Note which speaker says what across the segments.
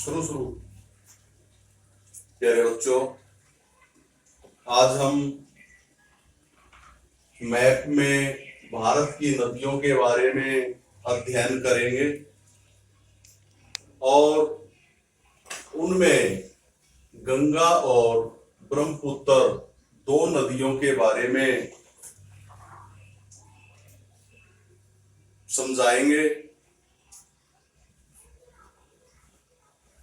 Speaker 1: शुरू शुरू। प्यारे बच्चों, आज हम मैप में भारत की नदियों के बारे में अध्ययन करेंगे और उनमें गंगा और ब्रह्मपुत्र दो नदियों के बारे में समझाएंगे।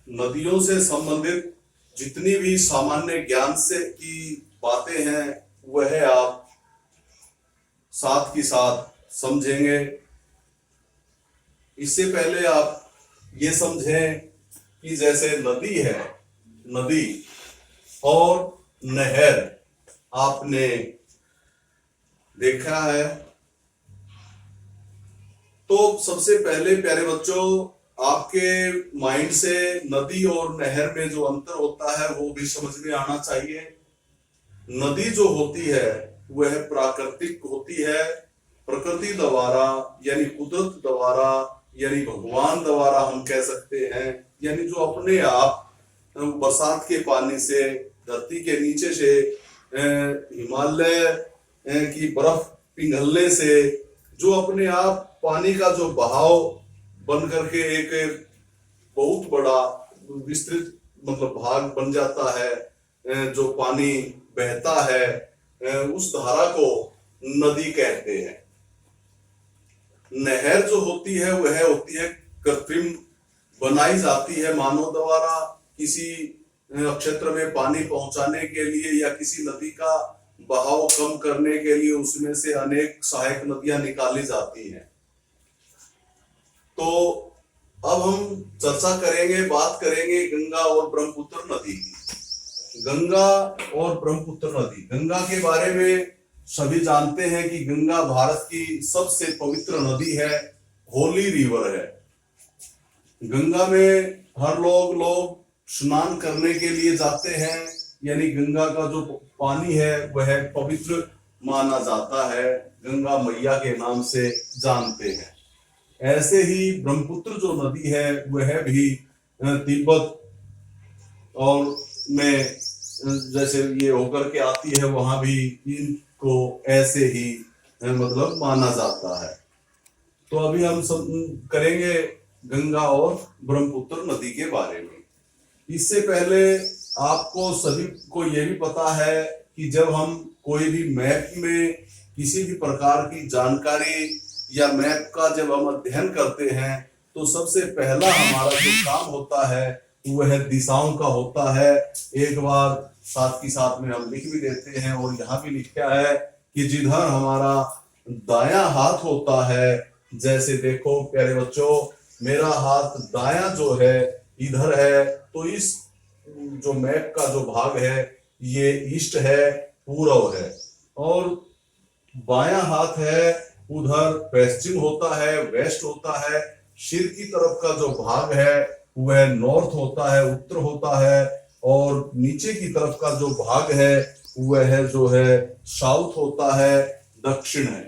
Speaker 1: नदियों से संबंधित जितनी भी सामान्य ज्ञान से की बातें हैं वह आप साथ ही साथ समझेंगे। इससे पहले आप ये समझें कि जैसे नदी है, नदी और नहर आपने देखा है, तो सबसे पहले प्यारे बच्चों आपके माइंड से नदी और नहर में जो अंतर होता है वो भी समझ में आना चाहिए। नदी जो होती है वह प्राकृतिक होती है, प्रकृति द्वारा यानी कुदरत द्वारा यानी भगवान द्वारा हम कह सकते हैं, यानी जो अपने आप बरसात के पानी से, धरती के नीचे से, हिमालय की बर्फ पिघलने से जो अपने आप पानी का जो बहाव बन करके एक बहुत बड़ा विस्तृत मतलब भाग बन जाता है, जो पानी बहता है, उस धारा को नदी कहते हैं। नहर जो होती है वह होती है कृत्रिम बनाई जाती है मानव द्वारा किसी क्षेत्र में पानी पहुंचाने के लिए या किसी नदी का बहाव कम करने के लिए उसमें से अनेक सहायक नदियां निकाली जाती हैं। तो अब हम चर्चा करेंगे, बात करेंगे गंगा और ब्रह्मपुत्र नदी की। गंगा और ब्रह्मपुत्र नदी, गंगा के बारे में सभी जानते हैं कि गंगा भारत की सबसे पवित्र नदी है, होली रिवर है। गंगा में हर लोग स्नान करने के लिए जाते हैं, यानी गंगा का जो पानी है वह पवित्र माना जाता है, गंगा मैया के नाम से जानते हैं। ऐसे ही ब्रह्मपुत्र जो नदी है वह भी तिब्बत और में जैसे ये होकर के आती है, वहां भी इनको ऐसे ही मतलब माना जाता है। तो अभी हम करेंगे गंगा और ब्रह्मपुत्र नदी के बारे में। इससे पहले आपको सभी को यह भी पता है कि जब हम कोई भी मैप में किसी भी प्रकार की जानकारी या मैप का जब हम अध्ययन करते हैं तो सबसे पहला हमारा जो काम होता है वह दिशाओं का होता है। एक बार साथ ही साथ में हम लिख भी देते हैं और यहाँ भी लिखा है कि जिधर हमारा दायां हाथ होता है, जैसे देखो प्यारे बच्चों मेरा हाथ दायां जो है इधर है, तो इस जो मैप का जो भाग है ये ईस्ट है, पूर्व है, और बायां हाथ है उधर पश्चिम होता है, वेस्ट होता है। सिर की तरफ का जो भाग है वह नॉर्थ होता है, उत्तर होता है, और नीचे की तरफ का जो भाग है वह जो है साउथ होता है, दक्षिण है।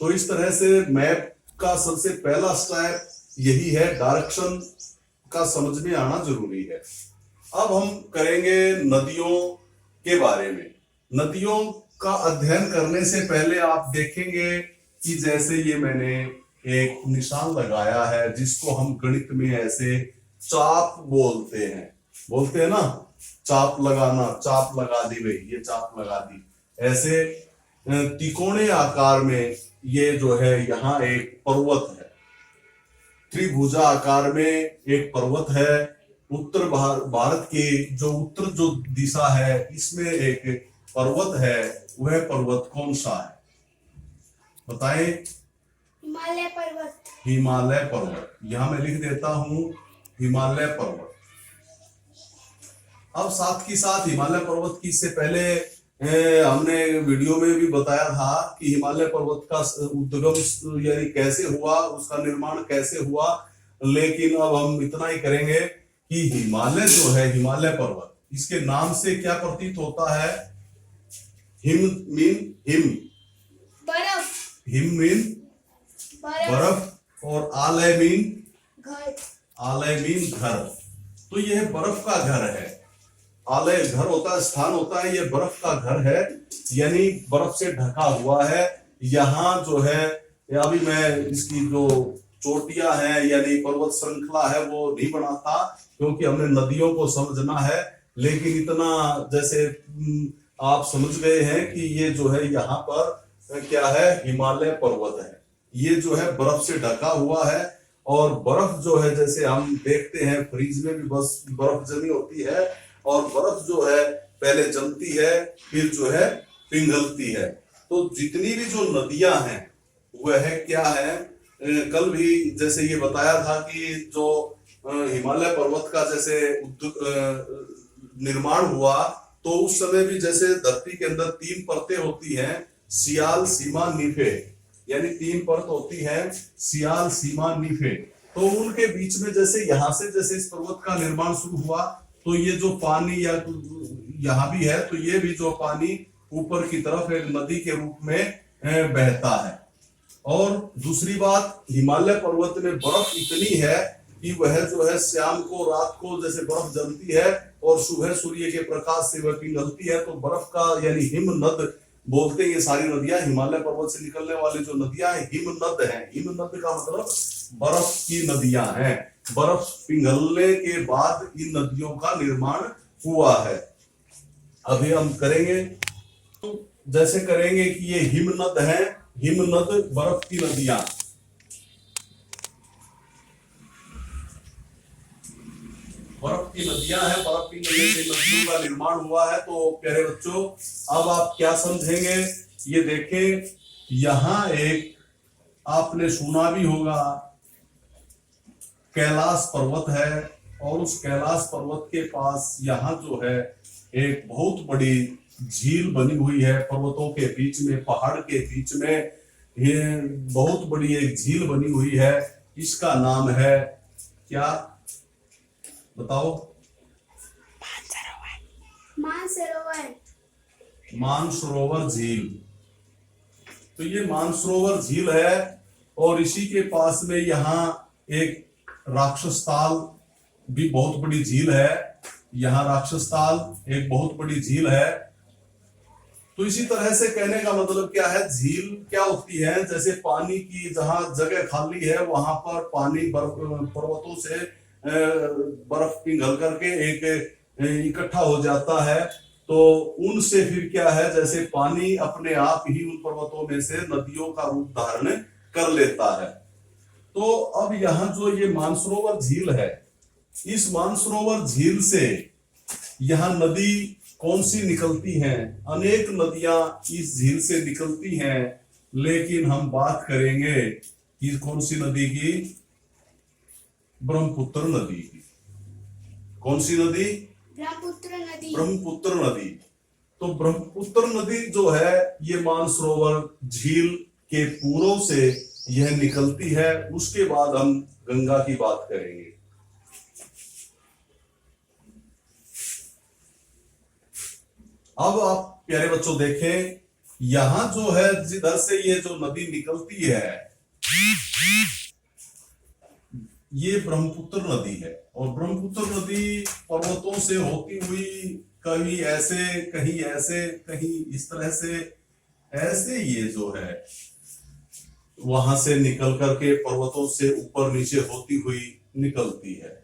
Speaker 1: तो इस तरह से मैप का सबसे पहला स्टेप यही है, डायरेक्शन का समझ में आना जरूरी है। अब हम करेंगे नदियों के बारे में। नदियों का अध्ययन करने से पहले आप देखेंगे कि जैसे ये मैंने एक निशान लगाया है जिसको हम गणित में ऐसे चाप बोलते हैं ना, चाप लगाना, चाप लगा दी भाई, ये चाप लगा दी। ऐसे तिकोने आकार में ये जो है यहाँ एक पर्वत है, त्रिभुजा आकार में एक पर्वत है। उत्तर भारत की जो उत्तर जो दिशा है इसमें एक पर्वत है, वह पर्वत कौन सा है बताएं?
Speaker 2: हिमालय पर्वत।
Speaker 1: हिमालय पर्वत, यहां मैं लिख देता हूं हिमालय पर्वत। अब साथ ही साथ हिमालय पर्वत की से पहले हमने वीडियो में भी बताया था कि हिमालय पर्वत का उद्गम यानी कैसे हुआ, उसका निर्माण कैसे हुआ। लेकिन अब हम इतना ही करेंगे कि हिमालय जो है, हिमालय पर्वत, इसके नाम से क्या प्रतीत होता है? हिम मीन हिम,
Speaker 2: बर्फ,
Speaker 1: हिम मीन बर्फ, और आलय मीन
Speaker 2: घर,
Speaker 1: आलय मीन घर। तो यह बर्फ का घर है। आलय घर होता है, स्थान होता है, ये बर्फ का घर है, यानी बर्फ से ढका हुआ है। यहाँ जो है अभी मैं इसकी जो चोटियां हैं यानी पर्वत श्रृंखला है वो नहीं बनाता, क्योंकि हमने नदियों को समझना है। लेकिन इतना जैसे आप समझ गए हैं कि ये जो है यहाँ पर क्या है, हिमालय पर्वत है। ये जो है बर्फ से ढका हुआ है, और बर्फ जो है जैसे हम देखते हैं फ्रीज में भी बस बर्फ जमी होती है, और बर्फ जो है पहले जमती है फिर जो है पिघलती है। तो जितनी भी जो नदियां हैं वह क्या है, कल भी जैसे ये बताया था कि जो हिमालय पर्वत का जैसे निर्माण हुआ, तो उस समय भी जैसे धरती के अंदर 3 परतें होती हैं, सियाल, सीमा, नीफे, यानी 3 परत होती है, सियाल, सीमा, नीफे। तो उनके बीच में जैसे यहाँ से जैसे इस पर्वत का निर्माण शुरू हुआ, तो ये जो पानी या यहाँ भी है, तो ये भी जो पानी ऊपर की तरफ एक नदी के रूप में बहता है। और दूसरी बात, हिमालय पर्वत में बर्फ इतनी है कि वह जो है शाम को, रात को जैसे बर्फ जमती है और सुबह सूर्य के प्रकाश से वह पिघलती है, तो बर्फ का यानी हिमनद बोलते हैं। ये सारी नदियां हिमालय पर्वत से निकलने वाली जो नदियां हैं हिमनद हैं। हिमनद का मतलब बर्फ की नदियां हैं। बर्फ पिघलने के बाद इन नदियों का निर्माण हुआ है। अभी हम करेंगे, जैसे करेंगे कि ये हिमनद है, हिमनद बर्फ की नदियां। बर्फ की नदियां हैं, बर्फ पिघलने से नदियों का निर्माण हुआ है। तो प्यारे बच्चों, अब आप क्या समझेंगे, ये देखें, यहां एक आपने सुना भी होगा कैलाश पर्वत है, और उस कैलाश पर्वत के पास यहाँ जो है एक बहुत बड़ी झील बनी हुई है। पर्वतों के बीच में, पहाड़ के बीच में ये बहुत बड़ी एक झील बनी हुई है। इसका नाम है क्या, बताओ?
Speaker 2: मानसरोवर।
Speaker 1: मानसरोवर झील। तो ये मानसरोवर झील है, और इसी के पास में यहाँ एक राक्षस ताल भी बहुत बड़ी झील है। यहाँ राक्षस ताल एक बहुत बड़ी झील है। तो इसी तरह से कहने का मतलब क्या है, झील क्या होती है, जैसे पानी की जहां जगह खाली है वहां पर पानी पर्वतों से बर्फ पिघल करके एक इकट्ठा हो जाता है। तो उनसे फिर क्या है, जैसे पानी अपने आप ही उन पर्वतों में से नदियों का रूप धारण कर लेता है। तो अब यहाँ जो ये मानसरोवर झील है, इस मानसरोवर झील से यहाँ नदी कौन सी निकलती हैं? अनेक नदियां इस झील से निकलती हैं, लेकिन हम बात करेंगे कि कौन सी नदी की? ब्रह्मपुत्र नदी की। कौन सी नदी?
Speaker 2: ब्रह्मपुत्र नदी।
Speaker 1: ब्रह्मपुत्र नदी। तो ब्रह्मपुत्र नदी जो है ये मानसरोवर झील के पूर्व से यह निकलती है। उसके बाद हम गंगा की बात करेंगे। अब आप प्यारे बच्चों देखें, यहां जो है जिधर से ये जो नदी निकलती है ये ब्रह्मपुत्र नदी है, और ब्रह्मपुत्र नदी पर्वतों से होती हुई कहीं ऐसे, कहीं ऐसे, कहीं इस तरह से, ऐसे ये जो है वहां से निकल करके पर्वतों से ऊपर नीचे होती हुई निकलती है।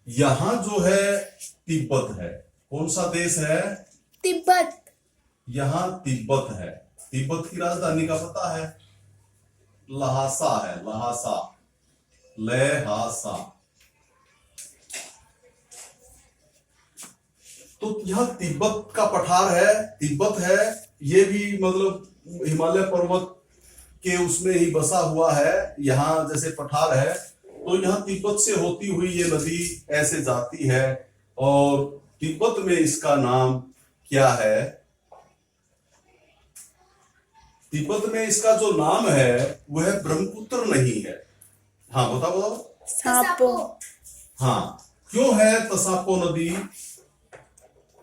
Speaker 1: यहां जो है तिब्बत है। कौन सा देश है?
Speaker 2: तिब्बत।
Speaker 1: यहाँ तिब्बत है। तिब्बत की राजधानी का पता है? लहासा है। लहासा, लहासा। तो यह तिब्बत का पठार है, तिब्बत है। ये भी मतलब हिमालय पर्वत के उसमें ही बसा हुआ है। यहाँ जैसे पठार है, तो यहाँ तिब्बत से होती हुई ये नदी ऐसे जाती है, और तिब्बत में इसका नाम क्या है? तिब्बत में इसका जो नाम है वह ब्रह्मपुत्र नहीं है। हाँ बताओ बताओ।
Speaker 2: तसापो।
Speaker 1: हाँ, क्यों है तसापो नदी?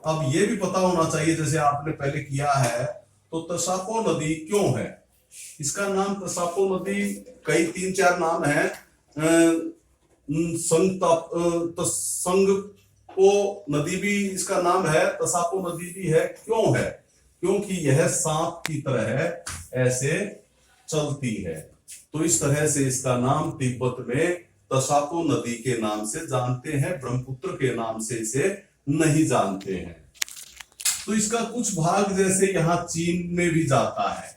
Speaker 1: अब ये भी पता होना चाहिए, जैसे आपने पहले किया है। तो तसापो नदी क्यों है? इसका नाम तसापो नदी, कई 3-4 नाम है। संग तसापो नदी भी इसका नाम है, तसापो नदी भी है। क्यों है? क्योंकि यह सांप की तरह ऐसे चलती है। तो इस तरह से इसका नाम तिब्बत में तसापो नदी के नाम से जानते हैं, ब्रह्मपुत्र के नाम से इसे नहीं जानते हैं। तो इसका कुछ भाग जैसे यहाँ चीन में भी जाता है।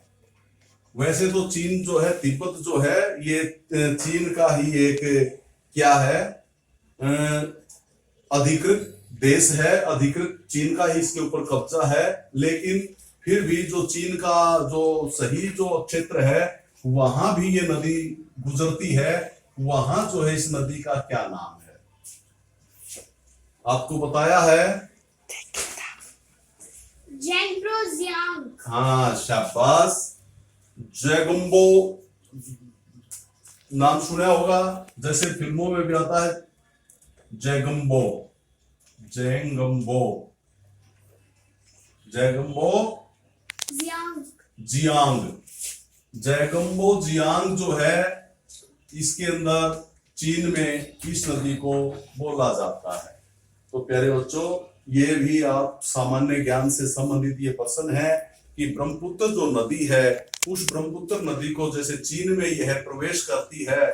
Speaker 1: वैसे तो चीन जो है, तिब्बत जो है, ये चीन का ही एक क्या है, अधिकृत देश है, अधिकृत चीन का ही इसके ऊपर कब्जा है। लेकिन फिर भी जो चीन का जो सही जो क्षेत्र है वहां भी ये नदी गुजरती है। वहां जो है इस नदी का क्या नाम है? आपको बताया है?
Speaker 2: जेंग्रोजियांग।
Speaker 1: हाँ, शाबाश। जैगम्बो नाम सुना होगा, जैसे फिल्मों में भी आता है जैगम्बो, जैगम्बो, जैगम्बो
Speaker 2: जियांग।
Speaker 1: जियांग। जैगम्बो जियांग जो है, इसके अंदर चीन में इस नदी को बोला जाता है। तो प्यारे बच्चों, ये भी आप सामान्य ज्ञान से संबंधित ये प्रश्न है कि ब्रह्मपुत्र जो नदी है, उस ब्रह्मपुत्र नदी को जैसे चीन में यह प्रवेश करती है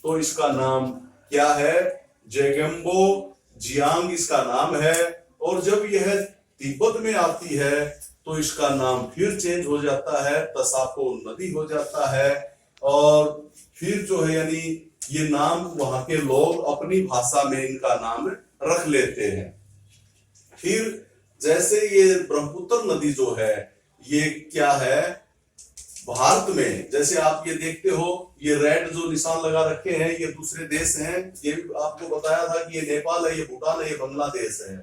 Speaker 1: तो इसका नाम क्या है? जैगम्बो जियांग इसका नाम है। और जब यह तिब्बत में आती है तो इसका नाम फिर चेंज हो जाता है, तसापो नदी हो जाता है। और फिर जो है यानी ये नाम वहां के लोग अपनी भाषा में इनका नाम रख लेते हैं। फिर जैसे ये ब्रह्मपुत्र नदी जो है, ये क्या है, भारत में जैसे आप ये देखते हो, ये रेड जो निशान लगा रखे हैं ये दूसरे देश हैं। ये भी आपको बताया था कि ये नेपाल है, ये भूटान है, ये बांग्लादेश है।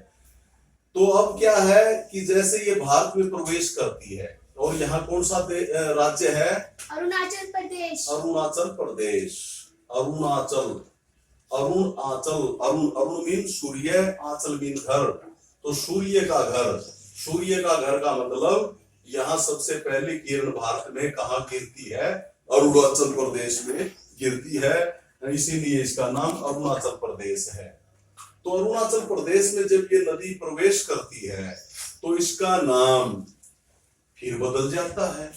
Speaker 1: तो अब क्या है कि जैसे ये भारत में प्रवेश करती है, और यहाँ कौन सा राज्य है?
Speaker 2: अरुणाचल प्रदेश।
Speaker 1: अरुणाचल प्रदेश। अरुणाचल, अरुणाचल, अरुण, अरुण मीन सूर्य, आंचल मीन घर। तो सूर्य का घर, सूर्य का घर का मतलब यहाँ सबसे पहली किरण भारत में कहाँ गिरती है? अरुणाचल प्रदेश में गिरती है, इसीलिए इसका नाम अरुणाचल प्रदेश है। तो अरुणाचल प्रदेश में जब ये नदी प्रवेश करती है तो इसका नाम फिर बदल जाता है।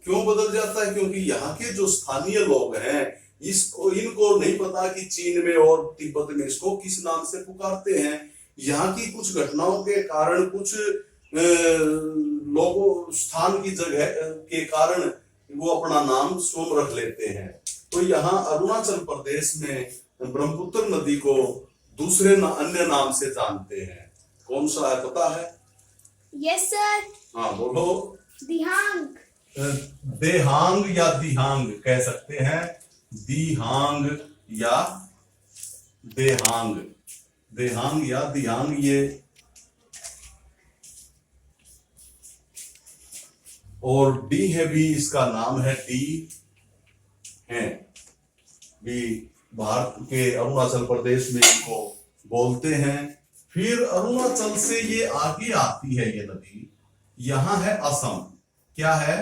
Speaker 1: क्यों बदल जाता है? क्योंकि यहाँ के जो स्थानीय लोग हैं, इनको नहीं पता कि चीन में और तिब्बत में इसको किस नाम से पुकारते हैं। यहाँ की कुछ घटनाओं के कारण, कुछ लोगों, स्थान की जगह के कारण वो अपना नाम स्वयं रख लेते हैं। तो यहाँ अरुणाचल प्रदेश में ब्रह्मपुत्र नदी को दूसरे अन्य नाम से जानते हैं। कौन सा है पता है?
Speaker 2: Yes sir.
Speaker 1: हाँ बोलो।
Speaker 2: दिहांग।
Speaker 1: देहांग या दिहांग कह सकते हैं, दिहांग या देहांग, देहांग या दिहांग। ये और डी है भी इसका नाम है, डी है भी भारत के अरुणाचल प्रदेश में इनको बोलते हैं। फिर अरुणाचल से ये आगे आती है ये नदी, यहाँ है असम। क्या है?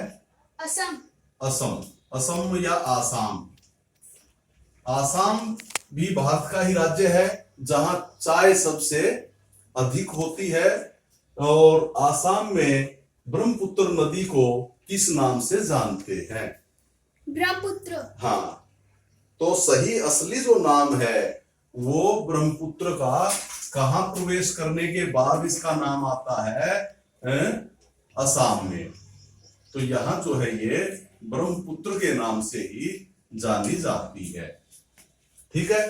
Speaker 2: असम।
Speaker 1: असम, असम या आसाम। आसाम भी भारत का ही राज्य है जहां चाय सबसे अधिक होती है। और आसाम में ब्रह्मपुत्र नदी को किस नाम से जानते हैं?
Speaker 2: ब्रह्मपुत्र।
Speaker 1: हाँ, तो सही असली जो नाम है वो ब्रह्मपुत्र का कहां प्रवेश करने के बाद इसका नाम आता है? असम में। तो यहां जो है ये ब्रह्मपुत्र के नाम से ही जानी जाती है। ठीक है,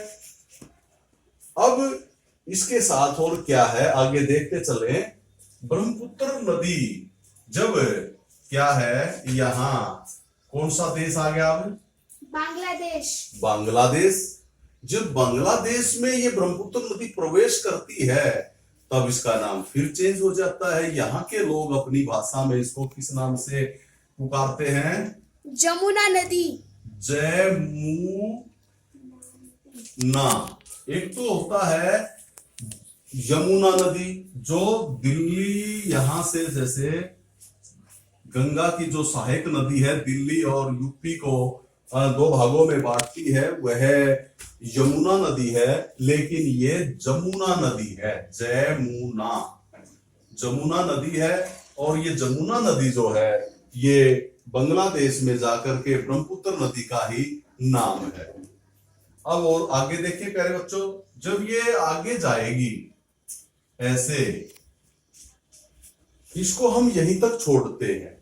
Speaker 1: अब इसके साथ और क्या है आगे देखते चले। ब्रह्मपुत्र नदी जब क्या है, यहाँ कौन सा देश आ गया? अब
Speaker 2: बांग्लादेश।
Speaker 1: बांग्लादेश। जब बांग्लादेश में ये ब्रह्मपुत्र नदी प्रवेश करती है तब इसका नाम फिर चेंज हो जाता है। यहाँ के लोग अपनी भाषा में इसको किस नाम से पुकारते हैं?
Speaker 2: जमुना नदी।
Speaker 1: जमुना। एक तो होता है यमुना नदी, जो दिल्ली यहां से, जैसे गंगा की जो सहायक नदी है, दिल्ली और यूपी को दो भागों में बांटती है वह यमुना नदी है, लेकिन ये जमुना नदी है, जयमुना, जमुना नदी है। और ये जमुना नदी जो है ये बांग्लादेश में जाकर के ब्रह्मपुत्र नदी का ही नाम है। अब और आगे देखिए प्यारे बच्चों, जब ये आगे जाएगी ऐसे, इसको हम यहीं तक छोड़ते हैं।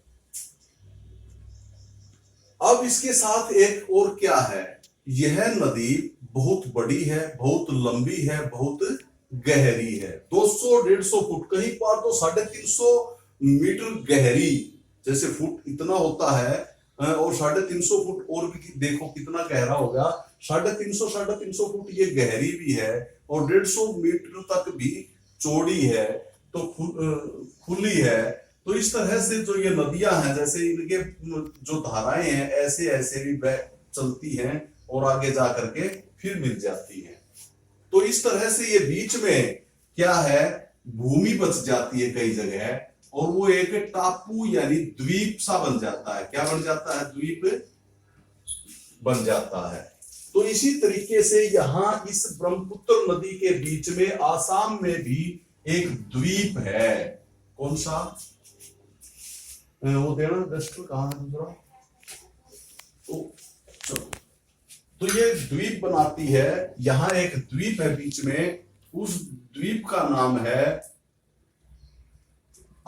Speaker 1: अब इसके साथ एक और क्या है, यह नदी बहुत बड़ी है, बहुत लंबी है, बहुत गहरी है, 200-150 फुट, कहीं पर तो 350 मीटर गहरी, जैसे फुट इतना होता है और 350 फुट और भी देखो कितना गहरा होगा, 350 फुट ये गहरी भी है और 150 मीटर तक भी चौड़ी है, तो खुली है। तो इस तरह से जो ये नदियां हैं, जैसे इनके जो धाराएं हैं ऐसे ऐसे भी चलती हैं और आगे जा करके फिर मिल जाती हैं। तो इस तरह से ये बीच में क्या है, भूमि बच जाती है कई जगह, और वो एक टापू यानी द्वीप सा बन जाता है। क्या बन जाता है? द्वीप बन जाता है। तो इसी तरीके से यहाँ इस ब्रह्मपुत्र नदी के बीच में आसाम में भी एक द्वीप है। कौन सा? वो देना डस्टर कहाँ है दूसरा? तो ये द्वीप बनाती है, यहाँ एक द्वीप है बीच में, उस द्वीप का नाम है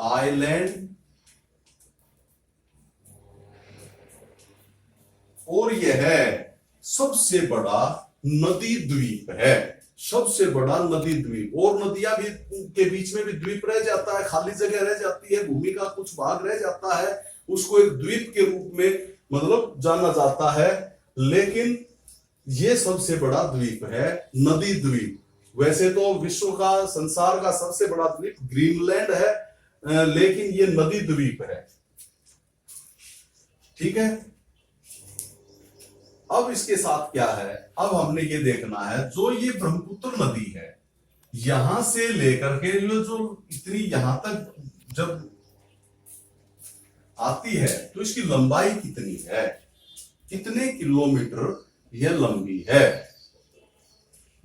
Speaker 1: आइलैंड, और यह सबसे बड़ा नदी द्वीप है, सबसे बड़ा नदी द्वीप। और नदियां भी के बीच में भी द्वीप रह जाता है, खाली जगह रह जाती है, भूमि का कुछ भाग रह जाता है, उसको एक द्वीप के रूप में मतलब जाना जाता है। लेकिन ये सबसे बड़ा द्वीप है, नदी द्वीप। वैसे तो विश्व का, संसार का सबसे बड़ा द्वीप ग्रीनलैंड है, लेकिन ये नदी द्वीप है। ठीक है। अब इसके साथ क्या है, अब हमने ये देखना है, जो ये ब्रह्मपुत्र नदी है यहां से लेकर के जो इतनी यहां तक जब आती है तो इसकी लंबाई कितनी है, कितने किलोमीटर यह लंबी है?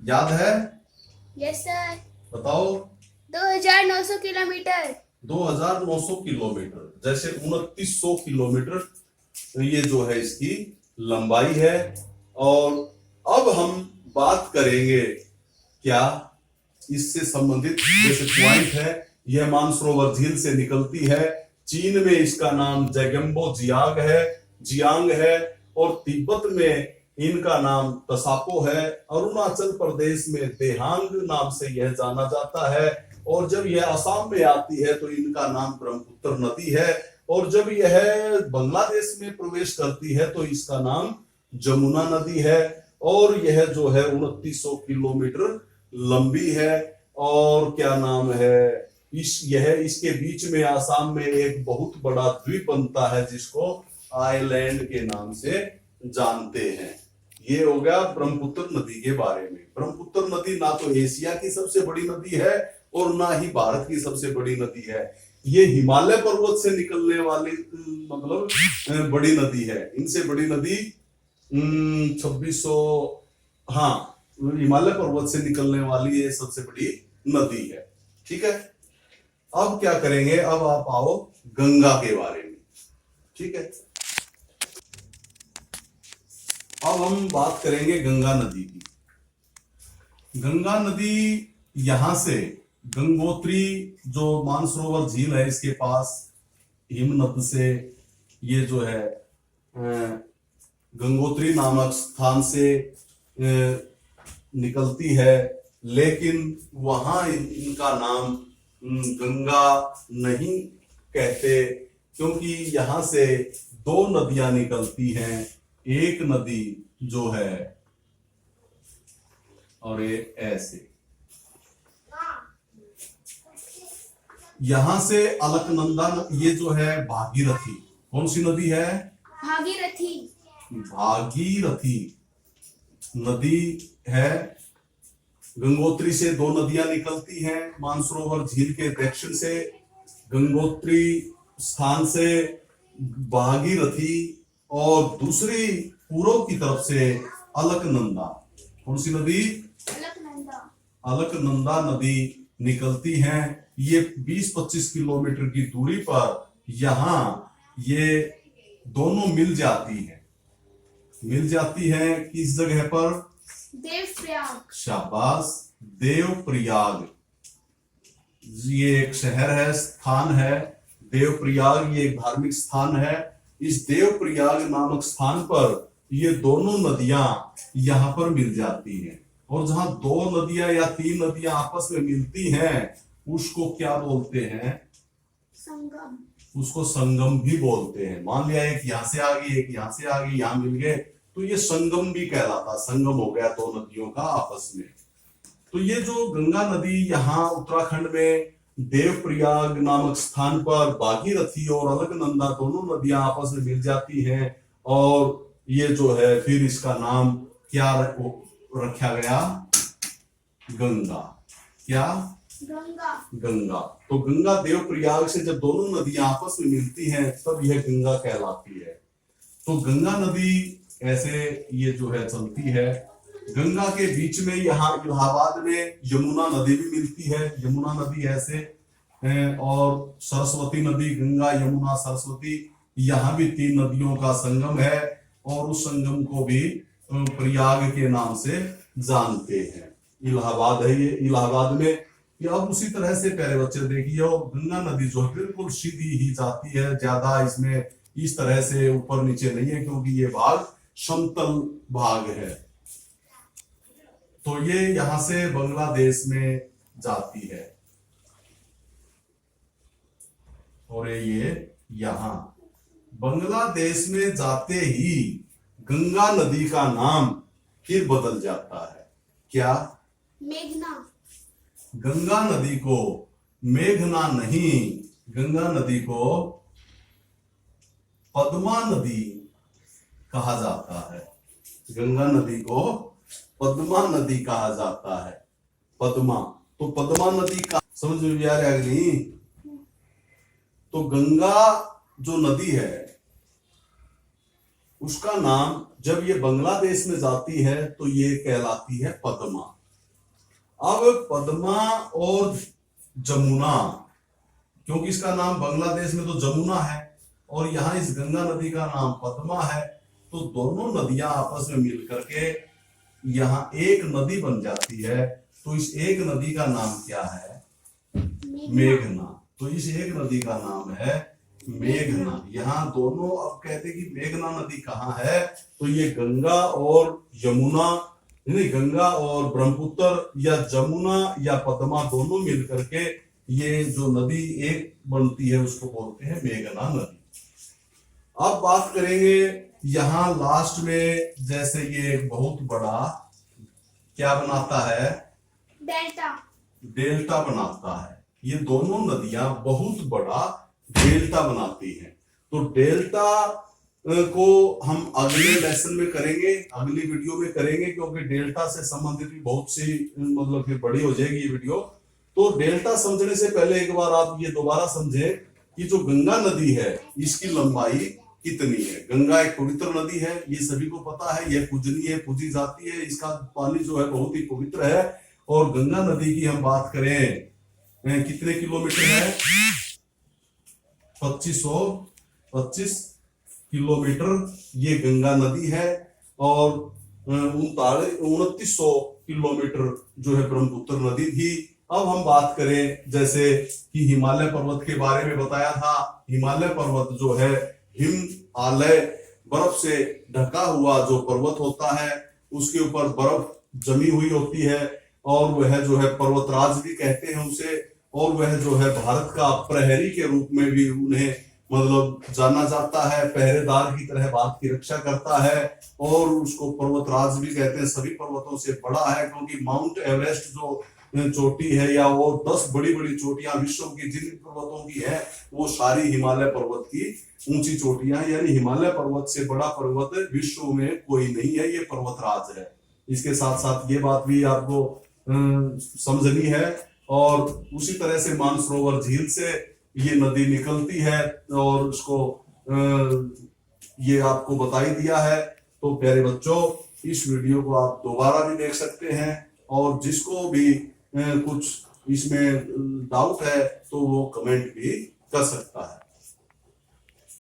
Speaker 1: याद है?
Speaker 2: Yes sir.
Speaker 1: बताओ।
Speaker 2: 2900 किलोमीटर।
Speaker 1: 2900 किलोमीटर, जैसे 2900 किलोमीटर ये जो है इसकी लंबाई है। और अब हम बात करेंगे क्या इससे संबंधित जैसे पॉइंट है, यह मानसरोवर झील से निकलती है, चीन में इसका नाम जैगेम्बो जियांग है, और तिब्बत में इनका नाम तसापो है, अरुणाचल प्रदेश में देहांग नाम से यह जाना जाता है, और जब यह असम में आती है तो इनका नाम ब्रह्मपुत्र नदी है, और जब यह बांग्लादेश में प्रवेश करती है तो इसका नाम जमुना नदी है, और यह जो है 2900 किलोमीटर लंबी है। और क्या नाम है, इसके बीच में आसाम में एक बहुत बड़ा द्वीप बनता है जिसको आइलैंड के नाम से जानते हैं। ये हो गया ब्रह्मपुत्र नदी के बारे में। ब्रह्मपुत्र नदी ना तो एशिया की सबसे बड़ी नदी है और ना ही भारत की सबसे बड़ी नदी है, ये हिमालय पर्वत से निकलने वाली मतलब बड़ी नदी है। इनसे बड़ी नदी 2600, हाँ, हिमालय पर्वत से निकलने वाली ये सबसे बड़ी नदी है। ठीक है। अब क्या करेंगे, अब आप आओ गंगा के बारे में। ठीक है। अब हम बात करेंगे गंगा नदी की। गंगा नदी यहां से गंगोत्री जो मानसरोवर झील है इसके पास हिमनद से ये जो है गंगोत्री नामक स्थान से निकलती है, लेकिन वहां इनका नाम गंगा नहीं कहते, क्योंकि यहां से दो नदियां निकलती हैं, एक नदी जो है और एक ऐसे, यहां से अलकनंदा, ये जो है भागीरथी, कौन सी नदी है?
Speaker 2: भागीरथी।
Speaker 1: भागीरथी नदी है। गंगोत्री से दो नदियां निकलती हैं, मानसरोवर झील के दक्षिण से गंगोत्री स्थान से भागीरथी, और दूसरी पूर्व की तरफ से अलकनंदा, कौन सी नदी?
Speaker 2: अलकनंदा।
Speaker 1: अलकनंदा नदी निकलती है। ये 20-25 किलोमीटर की दूरी पर यहाँ ये दोनों मिल जाती है। मिल जाती है किस जगह पर?
Speaker 2: देवप्रयाग।
Speaker 1: शाबाश, देवप्रयाग। ये एक शहर है, स्थान है देवप्रयाग। ये एक धार्मिक स्थान है। इस देवप्रयाग नामक स्थान पर ये दोनों नदियां यहाँ पर मिल जाती हैं। और जहां दो नदियां या तीन नदियां आपस में मिलती हैं उसको क्या बोलते हैं?
Speaker 2: संगम।
Speaker 1: उसको संगम भी बोलते हैं। मान लिया एक यहां से आ गई, एक यहां से आ गई, यहां मिल गए, तो ये संगम भी कहलाता। संगम हो गया दो नदियों का आपस में। तो ये जो गंगा नदी यहाँ उत्तराखंड में देवप्रयाग नामक स्थान पर भागीरथी और अलकनंदा दोनों नदियां आपस में मिल जाती हैं। और ये जो है फिर इसका नाम क्या रखा गया? गंगा। क्या?
Speaker 2: गंगा।
Speaker 1: गंगा। तो गंगा देवप्रयाग से जब दोनों नदियां आपस में मिलती हैं तब यह गंगा कहलाती है। तो गंगा नदी ऐसे ये जो है चलती है। गंगा के बीच में यहाँ इलाहाबाद में यमुना नदी भी मिलती है। यमुना नदी ऐसे और सरस्वती नदी, गंगा यमुना सरस्वती, यहाँ भी तीन नदियों का संगम है। और उस संगम को भी प्रयाग के नाम से जानते हैं। इलाहाबाद है ये, इलाहाबाद में। ये अब उसी तरह से प्यारे बच्चे देखिए, और गंगा नदी जो है बिल्कुल सीधी ही जाती है, ज्यादा इसमें इस तरह से ऊपर नीचे नहीं है, क्योंकि ये भाग समतल भाग है। तो ये यहां से बांग्लादेश में जाती है। और ये यहां बांग्लादेश में जाते ही गंगा नदी का नाम फिर बदल जाता है। क्या?
Speaker 2: मेघना।
Speaker 1: गंगा नदी को मेघना नहीं, गंगा नदी को पद्मा नदी कहा जाता है। गंगा नदी को पद्मा नदी कहा जाता है। पद्मा, तो पद्मा नदी का समझ में आ रहा है कि नहीं? तो गंगा जो नदी है उसका नाम जब ये बांग्लादेश में जाती है तो ये कहलाती है पद्मा। अब पद्मा और जमुना, क्योंकि इसका नाम बांग्लादेश में तो जमुना है और यहाँ इस गंगा नदी का नाम पद्मा है, तो दोनों नदियां आपस में मिल करके यहाँ एक नदी बन जाती है। तो इस एक नदी का नाम क्या है? मेघना। तो इस एक नदी का नाम है मेघना। यहाँ दोनों अब कहते कि मेघना नदी कहाँ है, तो ये गंगा और यमुना, नहीं, गंगा और ब्रह्मपुत्र या जमुना या पद्मा दोनों मिल करके ये जो नदी एक बनती है उसको बोलते हैं मेघना नदी। अब बात करेंगे यहाँ लास्ट में, जैसे ये बहुत बड़ा क्या बनाता है?
Speaker 2: डेल्टा।
Speaker 1: डेल्टा बनाता है। ये दोनों नदियां बहुत बड़ा डेल्टा बनाती हैं। तो डेल्टा को हम अगले लेसन में करेंगे, अगली वीडियो में करेंगे, क्योंकि डेल्टा से संबंधित भी बहुत सी मतलब फिर बड़ी हो जाएगी ये वीडियो। तो डेल्टा समझने से पहले एक बार आप ये दोबारा समझे कि जो गंगा नदी है इसकी लंबाई कितनी है। गंगा एक पवित्र नदी है, ये सभी को पता है। यह पूजनीय है, पूजी जाती है, इसका पानी जो है बहुत ही पवित्र है। और गंगा नदी की हम बात करें कितने किलोमीटर है? 2525 किलोमीटर ये गंगा नदी है। और 2900 किलोमीटर जो है ब्रह्मपुत्र नदी थी। अब हम बात करें जैसे कि हिमालय पर्वत के बारे में बताया था। हिमालय पर्वत जो है हिमालय, बर्फ से ढका हुआ जो पर्वत होता है उसके ऊपर बर्फ जमी हुई होती है, और वह जो है पर्वतराज भी कहते हैं उसे। और वह जो है भारत का प्रहरी के रूप में भी उन्हें मतलब जाना जाता है। पहरेदार की तरह भारत की रक्षा करता है और उसको पर्वतराज भी कहते हैं। सभी पर्वतों से बड़ा है, क्योंकि माउंट एवरेस्ट जो चोटी है या वो 10 बड़ी बड़ी चोटियां विश्व की जिन पर्वतों की है वो सारी हिमालय पर्वत की ऊंची चोटियां, यानी हिमालय पर्वत से बड़ा पर्वत विश्व में कोई नहीं है, ये पर्वतराज है। इसके साथ साथ ये बात भी आपको समझनी है। और उसी तरह से मानसरोवर झील से ये नदी निकलती है और उसको ये आपको बताई दिया है। तो प्यारे बच्चों, इस वीडियो को आप दोबारा भी देख सकते हैं, और जिसको भी कुछ इसमें डाउट है तो वो कमेंट भी कर सकते हैं।